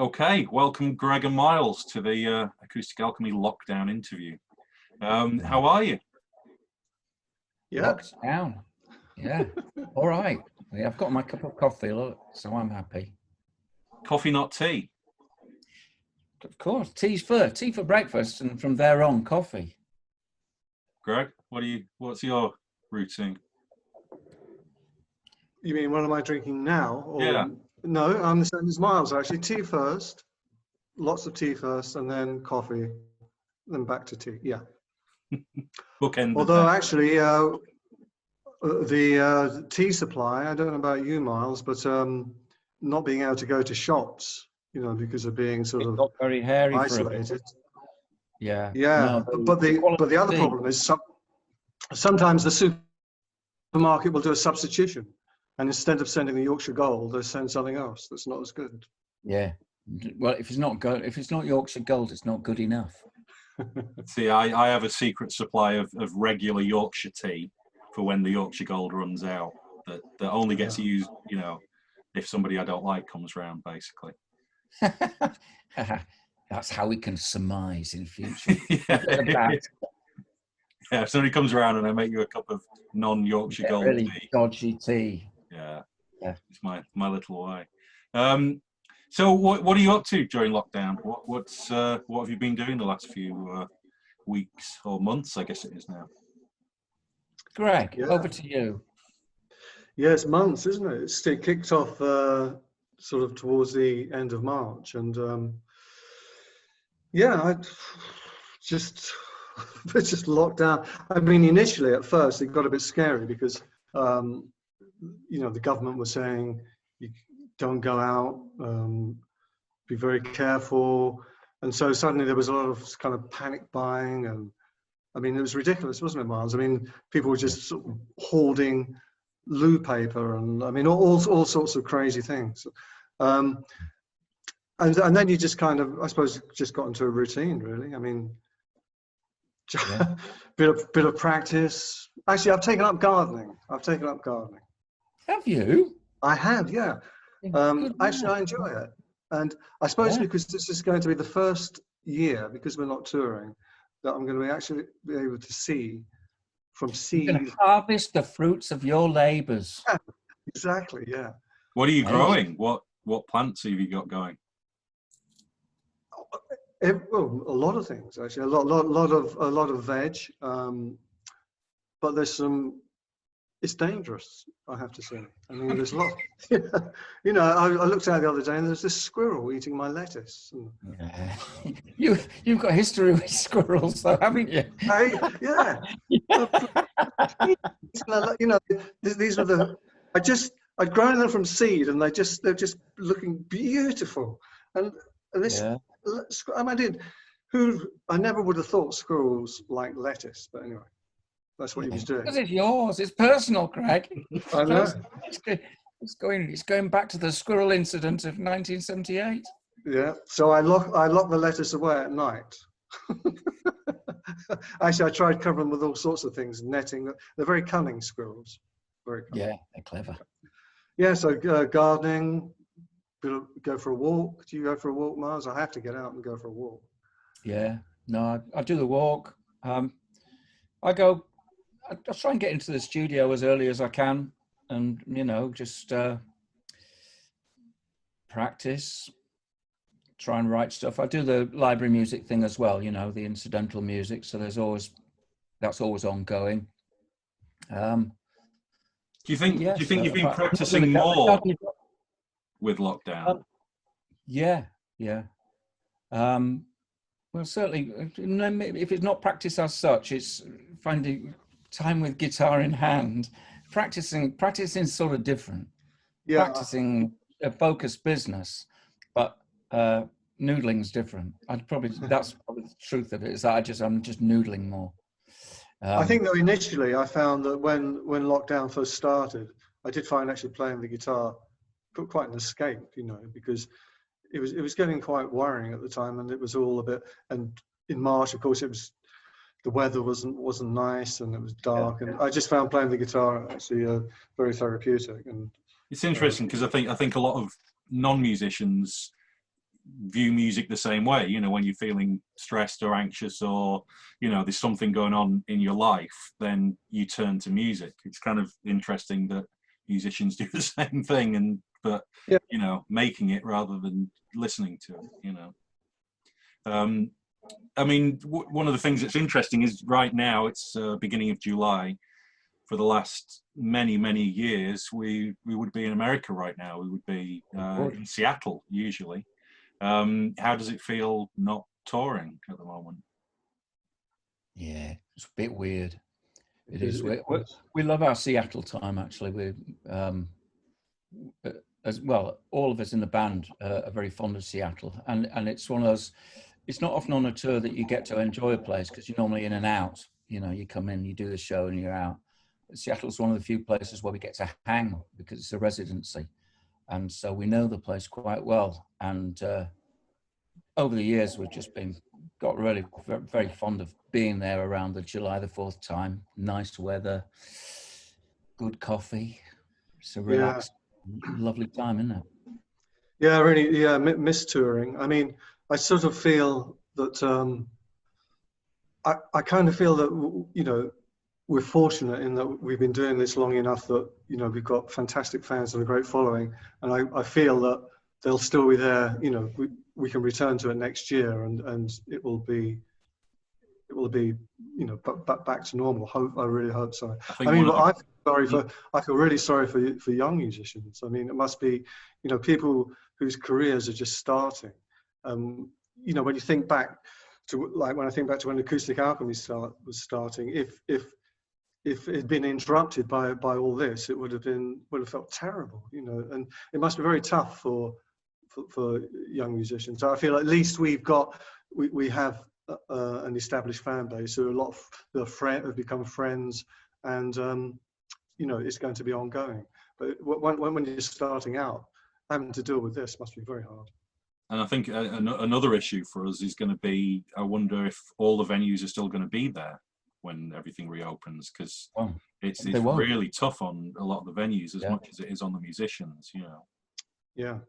Okay, welcome Greg and Miles to the Acoustic Alchemy lockdown interview. How are you? Yeah. Locked down. Yeah. All right. Yeah, I've got my cup of coffee, look, so I'm happy. Coffee, not tea. Of course, tea for breakfast, and from there on, coffee. Greg, what's your routine? You mean what am I drinking now? Or, Yeah. No, I'm the same as Miles actually. Tea first, lots of tea first, and then coffee, then back to tea. Yeah. Bookend. Although actually, the tea supply, I don't know about you, Miles, but not being able to go to shops, because of being sort of got very hairy isolated. for a bit. Yeah. Yeah, No, but the other problem is sometimes the supermarket will do a substitution, and instead of sending the Yorkshire Gold, they send something else that's not as good. Yeah. Well, if it's not Yorkshire Gold, it's not good enough. See, I have a secret supply of regular Yorkshire tea for when the Yorkshire Gold runs out. That only gets used, if somebody I don't like comes round, basically. That's how we can surmise in future. Yeah, if somebody comes around and I make you a cup of non-Yorkshire Gold really tea. dodgy tea. Yeah, yeah. It's my little way. So what are you up to during lockdown? What have you been doing the last few weeks or months? I guess it is now. Greg, over to you. Yes, months, isn't it? It kicked off sort of towards the end of March, and I just locked down. I mean, initially at first it got a bit scary because the government was saying you don't go out, be very careful, and so suddenly there was a lot of kind of panic buying, and I mean it was ridiculous, wasn't it, Miles? I mean, people were just sort of hoarding loo paper, and I mean all sorts of crazy things, and then you just kind of, I suppose, just got into a routine, really. I mean, bit of practice. Actually, I've taken up gardening. Have you? I have, yeah. Actually, I enjoy it, and I suppose because this is going to be the first year, because we're not touring, that I'm going to actually be able to see from seed. You're going to harvest the fruits of your labours. Yeah, exactly, yeah. What are you growing? What plants have you got going? Well, a lot of things actually. A lot of veg, but there's some. It's dangerous, I have to say. I mean, there's a lot. I looked out the other day and there's this squirrel eating my lettuce. Yeah. You've got history with squirrels, though, haven't you? Yeah. These are the. I'd grown them from seed, and they're just looking beautiful. And this. Yeah. I never would have thought squirrels like lettuce, but anyway. That's what he was doing. Because it's yours. It's personal, Craig. I know. It's going back to the squirrel incident of 1978. Yeah. So I lock the lettuce away at night. Actually, I tried covering them with all sorts of things, netting. They're very cunning squirrels. Very cunning. Yeah, they're clever. Yeah. So gardening. Go for a walk. Do you go for a walk, Miles? I have to get out and go for a walk. Yeah. No, I do the walk. I try and get into the studio as early as I can, and just practice, try and write stuff. I do the library music thing as well, the incidental music, so that's always ongoing. Do you think you've been practicing more with lockdown? Yeah. Well, certainly, if it's not practice as such, it's finding time with guitar in hand. Practicing sort of different. Yeah. Practicing a focused business, but noodling's different. That's probably the truth of it. Is that I'm just noodling more. I think though initially I found that when lockdown first started, I did find actually playing the guitar quite an escape, because it was getting quite worrying at the time, and it was all a bit. And in March, of course, the weather wasn't nice, and it was dark, and I just found playing the guitar actually very therapeutic. And it's interesting because I think a lot of non-musicians view music the same way. You know, when you're feeling stressed or anxious, or you know there's something going on in your life, then you turn to music. It's kind of interesting that musicians do the same thing, but Yeah. you know, making it rather than listening to it. You know, I mean, one of the things that's interesting is right now it's beginning of July. For the last many years, we would be in America right now. We would be in Seattle usually. How does it feel not touring at the moment? Yeah, it's a bit weird. It It is. is. We love our Seattle time, actually. We, as well, all of us in the band are very fond of Seattle, and it's one of those. It's not often on a tour that you get to enjoy a place because you're normally in and out. You know, you come in, you do the show, and you're out. Seattle's one of the few places where we get to hang because it's a residency, and so we know the place quite well. And over the years, we've just got really very, very fond of being there around the July the 4th time. Nice weather, good coffee. It's a relaxed, lovely time, isn't it? Yeah, really. Yeah, miss touring. I mean, I sort of feel that I kind of feel that you know we're fortunate in that we've been doing this long enough that you know we've got fantastic fans and a great following, and I feel that they'll still be there. You know, we can return to it next year, and it will be you know back to normal. I really hope so. I mean, I feel really sorry for young musicians. I mean, it must be you know people whose careers are just starting. You know, when you think back to like when I think back to when Acoustic Alchemy was starting, if it had been interrupted by all this, it would have felt terrible, you know. And it must be very tough for young musicians. So I feel at least we have an established fan base who have become friends, and you know it's going to be ongoing. But when you're starting out, having to deal with this must be very hard. And I think another issue for us is going to be, I wonder if all the venues are still going to be there when everything reopens, because it's really tough on a lot of the venues as much as it is on the musicians, you know. Yeah.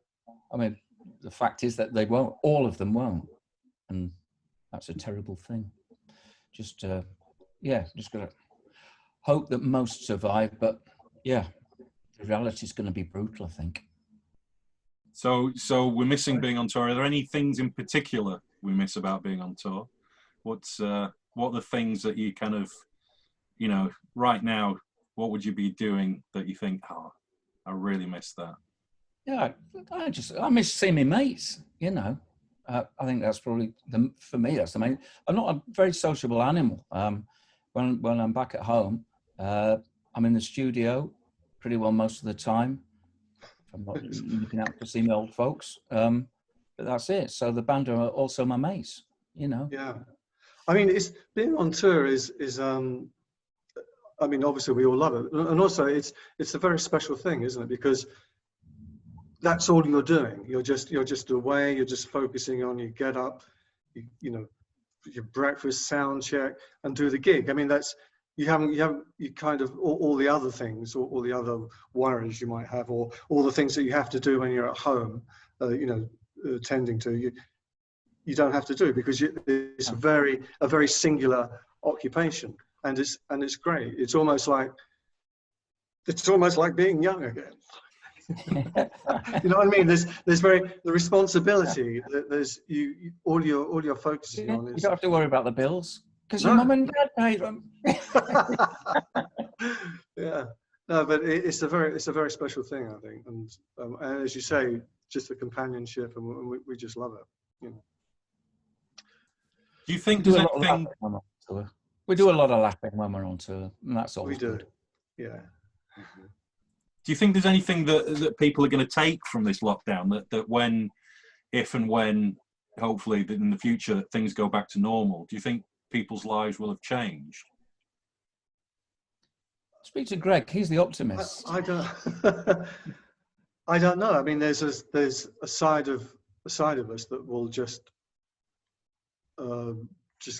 I mean, the fact is that they won't, all of them won't. And that's a terrible thing. Just got to hope that most survive. But yeah, the reality is going to be brutal, I think. So we're missing being on tour. Are there any things in particular we miss about being on tour? What are the things that you kind of, you know, right now, what would you be doing that you think, oh, I really miss that? Yeah, I miss seeing my mates, you know. I think that's probably, for me, that's the main. I'm not a very sociable animal. When I'm back at home, I'm in the studio pretty well most of the time. I'm not looking out to see my old folks, but that's it. So the band are also my mates, you know. Yeah, I mean, it's being on tour is I mean, obviously we all love it, and also it's a very special thing, isn't it? Because that's all you're doing. You're just away. You're just focusing on you get up, you know, your breakfast, sound check, and do the gig. I mean, that's you kind of all the other things, all the other worries you might have, or all the things that you have to do when you're at home, you know, tending to you don't have to do because it's a very singular occupation, and it's great. It's almost like being young again. You know what I mean? There's the responsibility. There's all you're focusing on is you don't have to worry about the bills. Because your mum and dad paid them. Yeah, no, but it's a very special thing, I think, and as you say, just the companionship, and we just love it. You know. Do you think we do a lot of laughing when we're on tour, and that's all. We do, yeah. Mm-hmm. Do you think there's anything that people are going to take from this lockdown that when, if and when, hopefully in the future things go back to normal? Do you think people's lives will have changed? Speak to Greg. He's the optimist. I don't. I don't know. I mean, there's a side of us that will just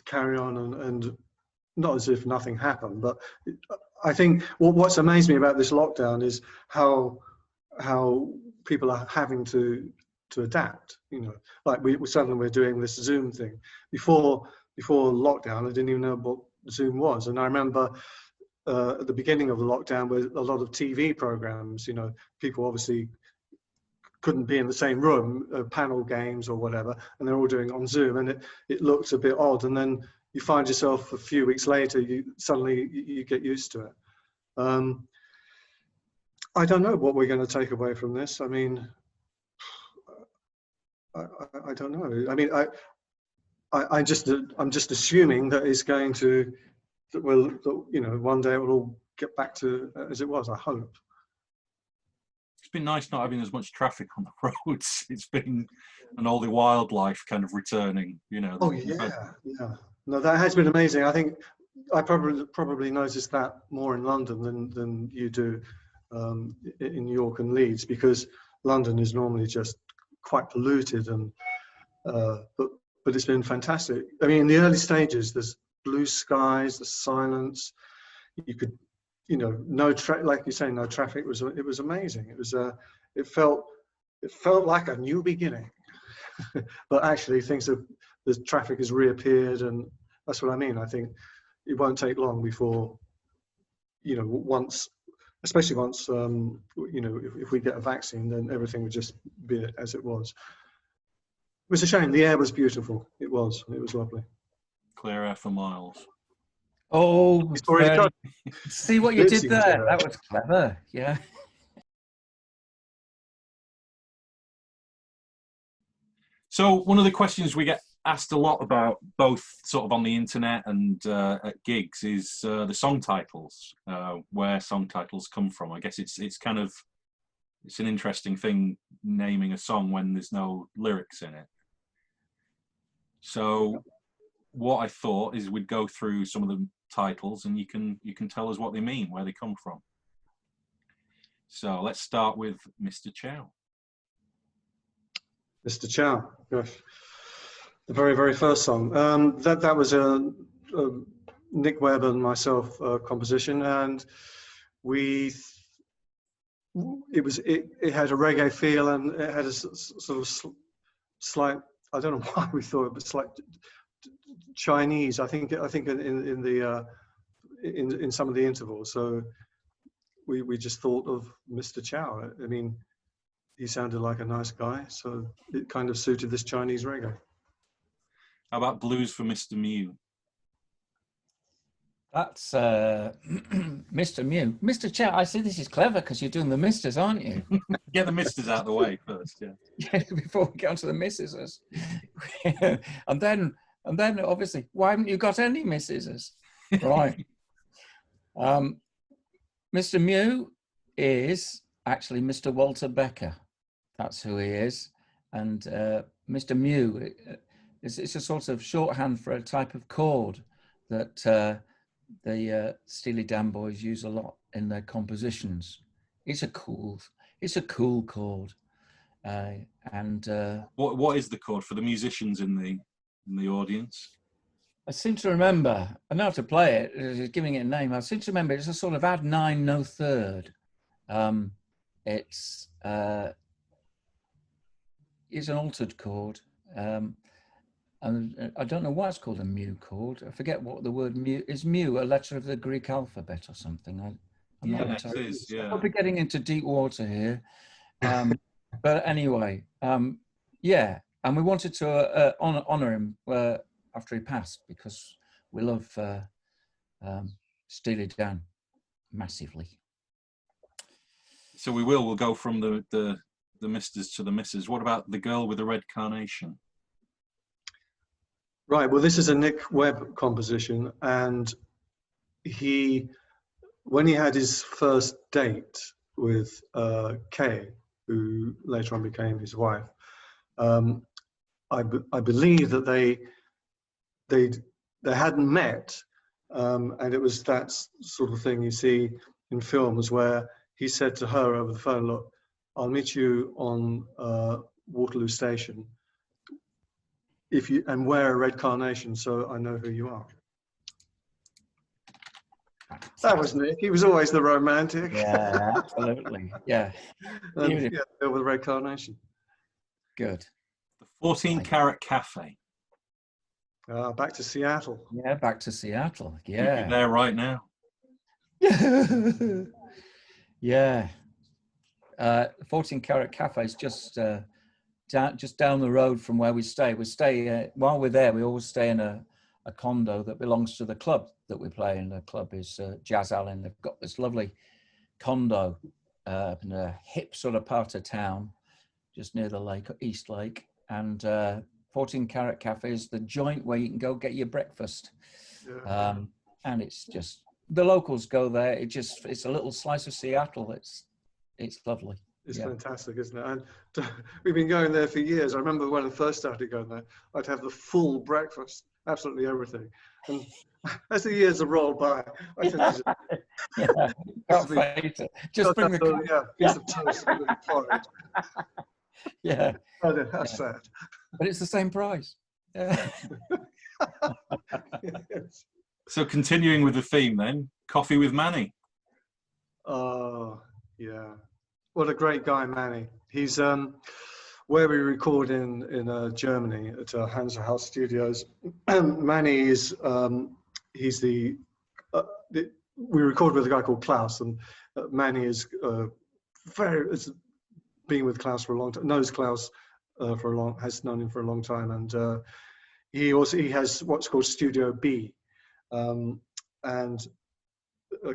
carry on and not as if nothing happened. But I think what's amazed me about this lockdown is how people are having to to adapt. Like we suddenly we're doing this Zoom thing. Before lockdown, I didn't even know what Zoom was, and I remember at the beginning of the lockdown, with a lot of TV programs, people obviously couldn't be in the same room, panel games or whatever, and they're all doing it on Zoom, and it looked a bit odd. And then you find yourself a few weeks later, you get used to it. I don't know what we're going to take away from this. I mean, I don't know. I mean, I'm just assuming that it's going to, one day it will all get back to as it was. I hope. It's been nice not having as much traffic on the roads. It's been, and all the wildlife kind of returning. Oh yeah. No, that has been amazing. I think I probably noticed that more in London than you do in York and Leeds, because London is normally just quite polluted, and but it's been fantastic. I mean, in the early stages, there's blue skies, the silence. You could, no traffic, like you say, no traffic. It was amazing. It felt like a new beginning. But actually, the traffic has reappeared, and that's what I mean. I think it won't take long before, especially once, if we get a vaccine, then everything would just be as it was. It was a shame. The air was beautiful. It was lovely. Clear air for miles. Oh, see what you did there? That was clever. Yeah. So one of the questions we get asked a lot about, both sort of on the internet and at gigs, is the song titles, where song titles come from. I guess it's an interesting thing, naming a song when there's no lyrics in it. So what I thought is we'd go through some of the titles, and you can tell us what they mean, where they come from. So let's start with Mr. Chow. Mr. Chow, gosh, the very, very first song. That was a Nick Webb and myself composition, and it had a reggae feel, and it had a sort of slight, I don't know why we thought it was like Chinese. I think in some of the intervals. So we just thought of Mr. Chow. I mean, he sounded like a nice guy, so it kind of suited this Chinese reggae. How about Blues for Mr. Mew? That's Mr. Mew. Mr. Chow, I see this is clever because you're doing the misters, aren't you? Get the misters out of the way first, yeah. Yeah, before we get on to the misses. and then obviously, why haven't you got any misses? Right. Mr. Mew is actually Mr. Walter Becker. That's who he is. And Mr. Mew, it's a sort of shorthand for a type of chord that the Steely Dan boys use a lot in their compositions. It's a cool chord. What is the chord for the musicians in the audience? I seem to remember, I know how to play it, giving it a name. I seem to remember it's a sort of add 9, no third. It's an altered chord. And I don't know why it's called a Mew chord. I forget what the word Mew is. Mew a letter of the Greek alphabet or something? I'm not entirely. It is, yeah. I'll be getting into deep water here. But anyway, yeah. And we wanted to honor him after he passed, because we love Steely Dan massively. So we'll go from the misters to the misses. What about The Girl with the Red Carnation? Right, well, this is a Nick Webb composition, and when he had his first date with Kay, who later on became his wife, I believe that they hadn't met, and it was that sort of thing you see in films where he said to her over the phone, "Look, I'll meet you on Waterloo Station and wear a red carnation so I know who you are." That was Nick. He was always the romantic. Yeah, absolutely. Yeah. And, yeah, with a red carnation. Good. The 14 Carat Cafe. Back to Seattle. Yeah, back to Seattle. You're Yeah. there right now. Yeah. 14 Carat Cafe is just down the road from where we stay. We stay while we're there. We always stay in a condo that belongs to the club that we play in. The club is Jazz Allen. They've got this lovely condo in a hip sort of part of town, just near the lake, East Lake, and 14 Carat Cafe is the joint where you can go get your breakfast. Yeah. And it's just, the locals go there. It's a little slice of Seattle. It's lovely. It's Yeah. fantastic, isn't it? And we've been going there for years. I remember when I first started going there, I'd have the full breakfast, absolutely everything. And as the years have rolled by, I think Can't face it. Just bring the piece of toast and a little porridge. Yeah. How sad. But it's the same price. Yeah. Yes. So continuing with the theme then, Coffee with Manny. Oh, yeah. What a great guy, Manny. He's where we record in Germany at Hansa House Studios. Manny is we record with a guy called Klaus, and Manny is has been with Klaus for a long time. Knows Klaus has known him for a long time, and he has what's called Studio B, and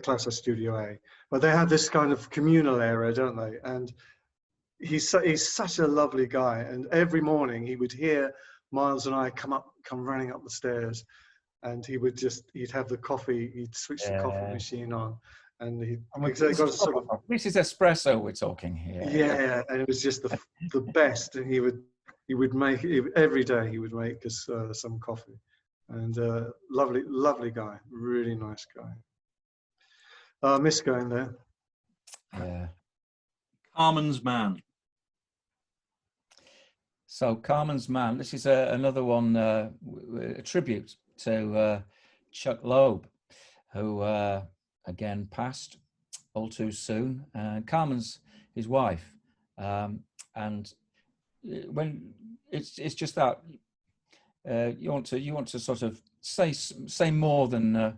Klaus has Studio A. But they have this kind of communal area, don't they? And he's such a lovely guy. And every morning he would hear Miles and I come running up the stairs, and he'd have the coffee. He'd switch the coffee machine on, and this is espresso we're talking here. Yeah, and it was just the best. And he would make every day. He would make us some coffee, and lovely guy, really nice guy. Miss going there. Yeah. Carmen's Man. So Carmen's Man, this is another one, a tribute to Chuck Loeb, who again passed all too soon. Carmen's his wife, and when it's just that you want to sort of say more than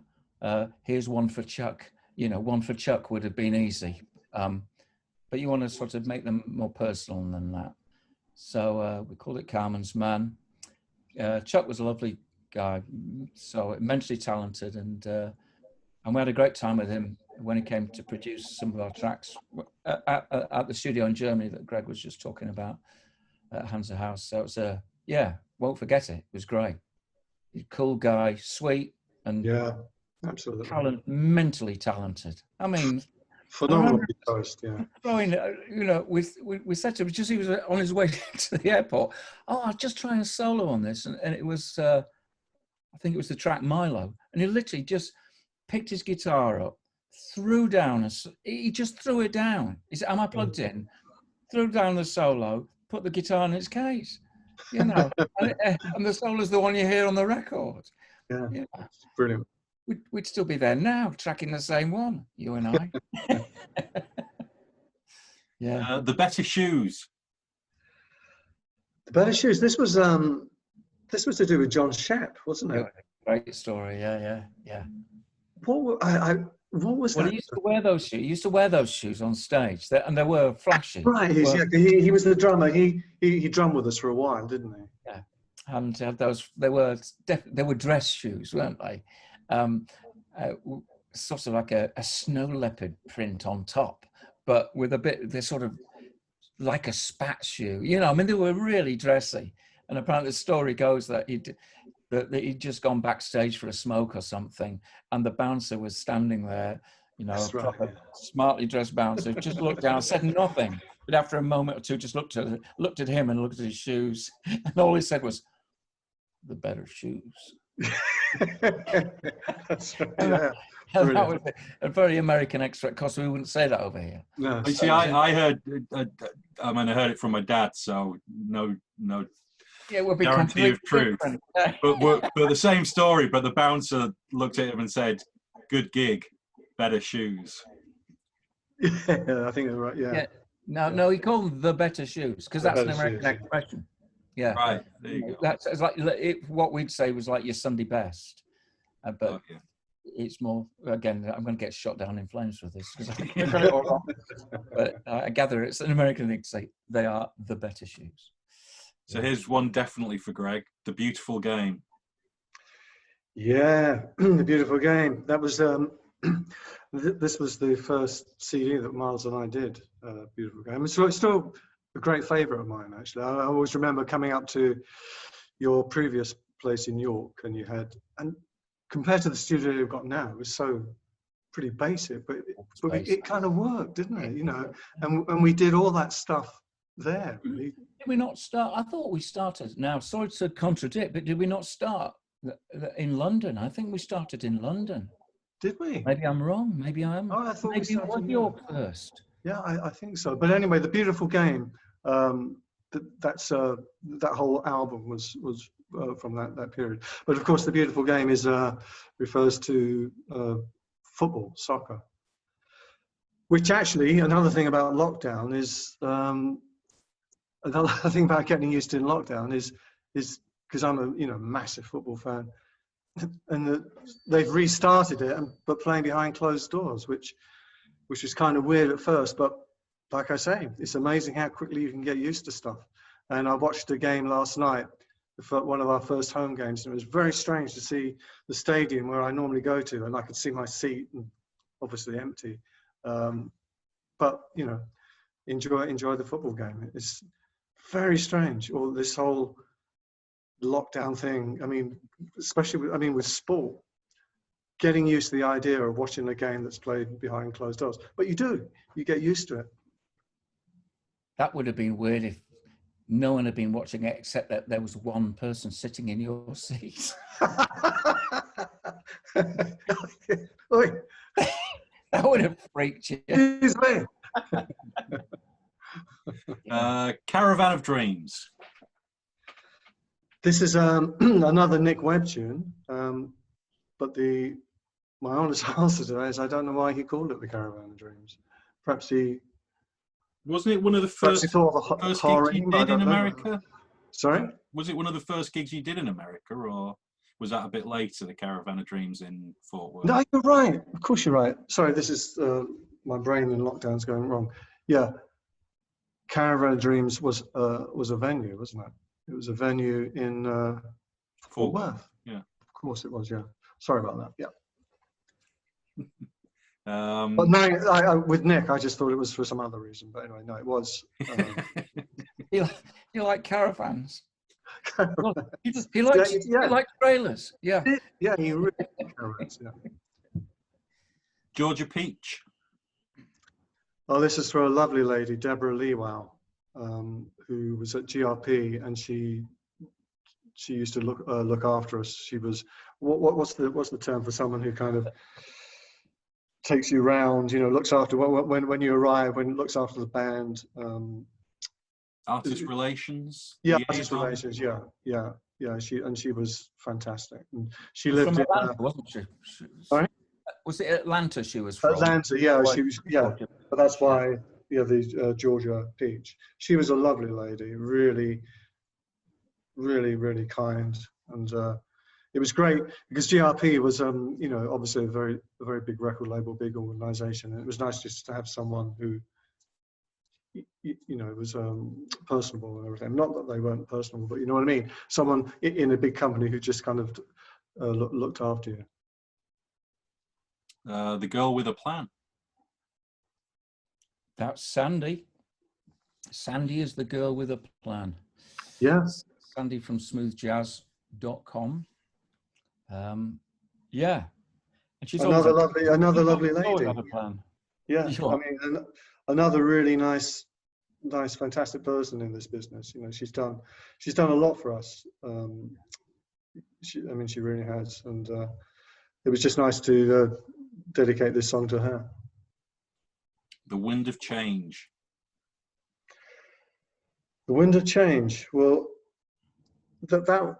here's one for Chuck. You know, one for Chuck would have been easy, but you want to sort of make them more personal than that. So we called it Carmen's Man. Chuck was a lovely guy, so immensely talented, and we had a great time with him when he came to produce some of our tracks at the studio in Germany that Greg was just talking about at Hansa House. So it was won't forget it. It was great. He's a cool guy, sweet, and absolutely mentally talented. I mean, phenomenal guitarist. Yeah. Throwing, we said to him just he was on his way to the airport. Oh, I'll just try a solo on this, and it was I think it was the track Milo, and he literally just picked his guitar up, he just threw it down. He said, "Am I plugged in?" Threw down the solo, put the guitar in its case, and the solo's the one you hear on the record. Yeah, brilliant. We'd still be there now, tracking the same one, you and I. Yeah. The Better Shoes. The Better Shoes. This was to do with John Shepp, wasn't it? Great story. Yeah. What was that? He used to wear those shoes. He used to wear those shoes on stage, and they were flashy. Right. He was the drummer. He drummed with us for a while, didn't he? Yeah. And those they were dress shoes, weren't they? Sort of like a snow leopard print on top, but with they're sort of like a spat shoe. I mean, they were really dressy. And apparently the story goes that he'd just gone backstage for a smoke or something, and the bouncer was standing there, proper smartly dressed bouncer, just looked down, said nothing. But after a moment or two, just looked at him and looked at his shoes, and all he said was, "The better shoes." That's right. Yeah. That was a very American extra, because we wouldn't say that over here. No. You see, I heard, I heard it from my dad, so no Yeah, it would be guarantee of truth. but the same story, but the bouncer looked at him and said, "Good gig, better shoes." Yeah, I think that's right. Yeah. No, he called them the better shoes because that's an American expression. Yeah, right. There you go. That's it's like what we'd say was like your Sunday best, but it's more. Again, I'm going to get shot down in flames with this because I got it all wrong. But I gather it's an American thing to say they are the better shoes. So here's one definitely for Greg: The Beautiful Game. Yeah, The Beautiful Game. That was this was the first CD that Miles and I did. Beautiful Game. It's still a great favourite of mine, actually. I always remember coming up to your previous place in York, and you had, and compared to the studio you've got now, it was so pretty basic, but it kind of worked, didn't it? You know, and we did all that stuff there. Really. Did we not start? I thought we started. Now, sorry to contradict, but did we not start in London? I think we started in London. Did we? Maybe I'm wrong. Maybe I am. Oh, I thought maybe it was York first. Yeah, I think so. But anyway, The Beautiful Game. That whole album was from that period. But of course, The Beautiful Game is refers to football, soccer. Which actually, another thing about lockdown is another thing about getting used to in lockdown is because I'm a massive football fan, and they've restarted it, but playing behind closed doors, which was kind of weird at first, but like I say, it's amazing how quickly you can get used to stuff. And I watched a game last night, one of our first home games, and it was very strange to see the stadium where I normally go to, and I could see my seat, and obviously empty. But enjoy the football game. It's very strange, all this whole lockdown thing. I mean, especially with sport, getting used to the idea of watching a game that's played behind closed doors. But you get used to it. That would have been weird if no one had been watching it except that there was one person sitting in your seat. Oi. That would have freaked you. Excuse me. Caravan of Dreams. This is another Nick Webb tune, but my honest answer to that is I don't know why he called it the Caravan of Dreams. Perhaps he... Wasn't it one of the first gigs you did in America? Sorry? Was it one of the first gigs you did in America, or was that a bit later, the Caravan of Dreams in Fort Worth? No, you're right. Of course you're right. Sorry, this is my brain in lockdown's going wrong. Yeah, Caravan of Dreams was a venue, wasn't it? It was a venue in Fort Worth. Yeah. Of course it was, yeah. Sorry about that, yeah. But no, with Nick, I just thought it was for some other reason. But anyway, no, it was. You like caravans? He likes trailers. Yeah. Yeah, he really likes caravans. Yeah. Georgia Peach. Oh, this is for a lovely lady, Deborah Leewow, who was at GRP, and she used to look after us. She was what's the term for someone who kind of takes you round, looks after when you arrive, looks after the band. Artist relations. Yeah, artist relations. Yeah. She was fantastic. And she lived from in Atlanta, wasn't she? Sorry? Was it Atlanta she was from? Atlanta, yeah. She was, yeah. But that's why, the Georgia Peach. She was a lovely lady, really, really, really kind, and it was great because GRP was, obviously a very big record label, big organisation, and it was nice just to have someone who, was personable and everything. Not that they weren't personable, but you know what I mean. Someone in a big company who just kind of looked after you. The Girl with a Plan. That's Sandy. Sandy is the girl with a plan. Yes. Sandy from smoothjazz.com. Yeah. And she's another lovely lady. Had a plan. Yeah. I mean, another really nice, fantastic person in this business. She's done a lot for us. She really has. And it was just nice to dedicate this song to her. The Wind of Change. The Wind of Change. Well, that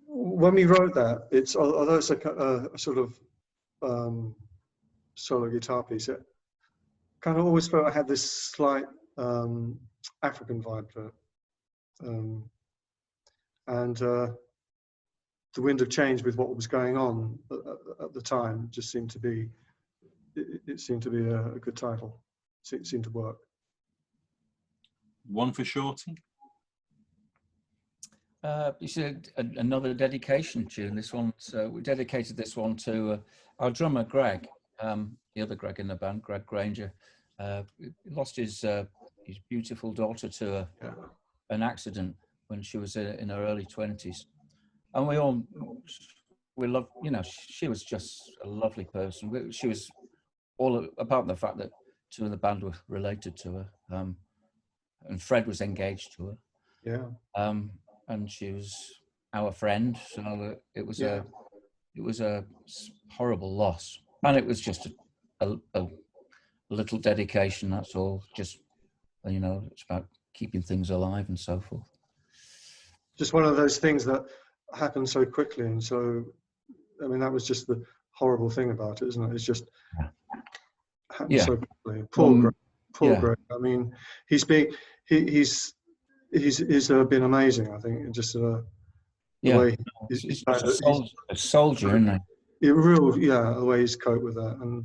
when we wrote that, although it's a sort of solo guitar piece, it kind of always felt I had this slight African vibe to it. And the wind of change with what was going on at the time just seemed to be, it seemed to be a good title. It seemed to work. One for Shorty? You said another dedication tune. This one, so we dedicated this one to our drummer Greg, the other Greg in the band, Greg Granger. He lost his beautiful daughter to an accident when she was in her early 20s, and we love, you know, she was just a lovely person. She was all about the fact that two of the band were related to her, and Fred was engaged to her. Yeah. And she was our friend, so it was a horrible loss, and it was just a little dedication. That's all. Just, you know, it's about keeping things alive and so forth. Just one of those things that happened so quickly, and so, I mean, that was just the horrible thing about it, isn't it? It's just happened so quickly. Poor Greg. I mean, he's been amazing. I think just the way he's a soldier, isn't he? The way he's coped with that, and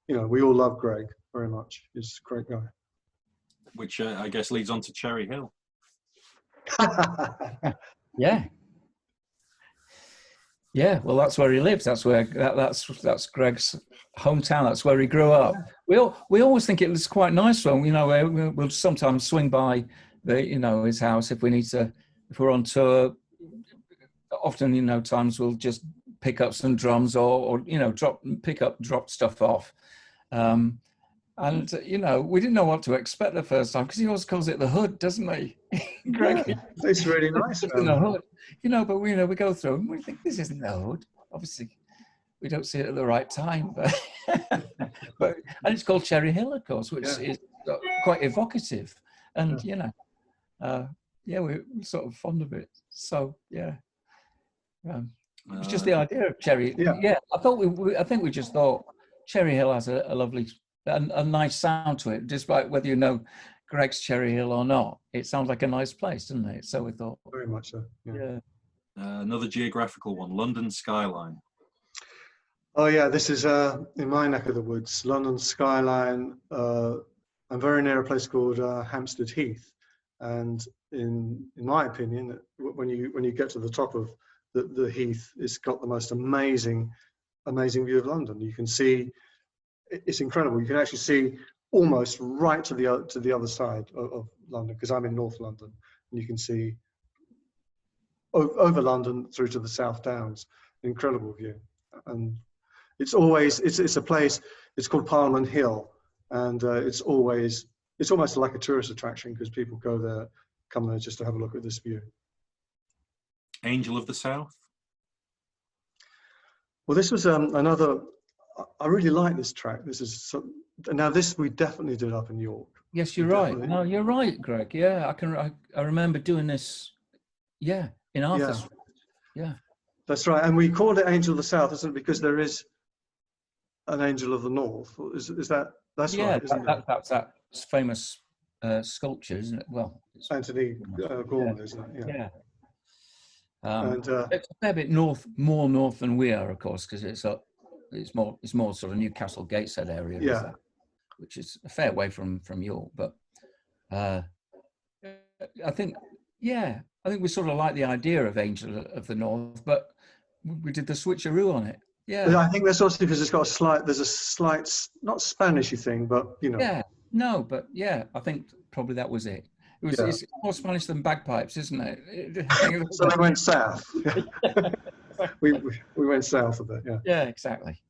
you know, we all love Greg very much. He's a great guy. Which I guess leads on to Cherry Hill. Yeah. Well, that's where he lives. That's where that's Greg's hometown. That's where he grew up. We always think it was quite nice for him. You know, we'll sometimes swing by his house if we need to, if we're on tour. Often, you know, times we'll just pick up some drums or you know, drop stuff off. And you know, we didn't know what to expect the first time because he always calls it the hood, doesn't he? Greg, yeah, it's really nice. In the hood, you know, but we go through and we think this isn't the hood. Obviously, we don't see it at the right time, but and it's called Cherry Hill, of course, which is quite evocative, and you know, we're sort of fond of it. So it's just the idea of Cherry. Yeah, I think we just thought Cherry Hill has a lovely. A nice sound to it, despite whether you know Greg's Cherry Hill or not. It sounds like a nice place, doesn't it? So we thought. Very much so. Yeah. Another geographical one, London skyline. Oh yeah, this is in my neck of the woods, London skyline. I'm very near a place called Hampstead Heath, and in my opinion, when you get to the top of the heath, it's got the most amazing view of London. You can see. It's incredible. You can actually see almost right to the other side of London, because I'm in North London, and you can see over London through to the South Downs. Incredible view, and it's a place. It's called Parliament Hill, and it's almost like a tourist attraction because people come there just to have a look at this view. Angel of the South. Well, this was another. I really like this track. This we definitely did up in York. Yes, you're right. No, you're right, Greg. Yeah, I remember doing this. Yeah, in Arthur's. Yeah. That's right. And we called it Angel of the South, isn't it? Because there is an Angel of the North. Is that? That's right. Isn't it? That's that famous sculpture, isn't it? Well, it's Anthony Gorman, isn't it? Yeah. And it's a fair bit more north than we are, of course, because it's more sort of Newcastle Gateshead area, which is a fair way from York. But I think we sort of like the idea of Angel of the North, but we did the switcheroo on it. Yeah, I think that's also because there's a slight not Spanishy thing, but you know. Yeah, no, but I think probably that was it. It's more Spanish than bagpipes, isn't it? So we went south. we went south a bit. Yeah. Yeah, exactly.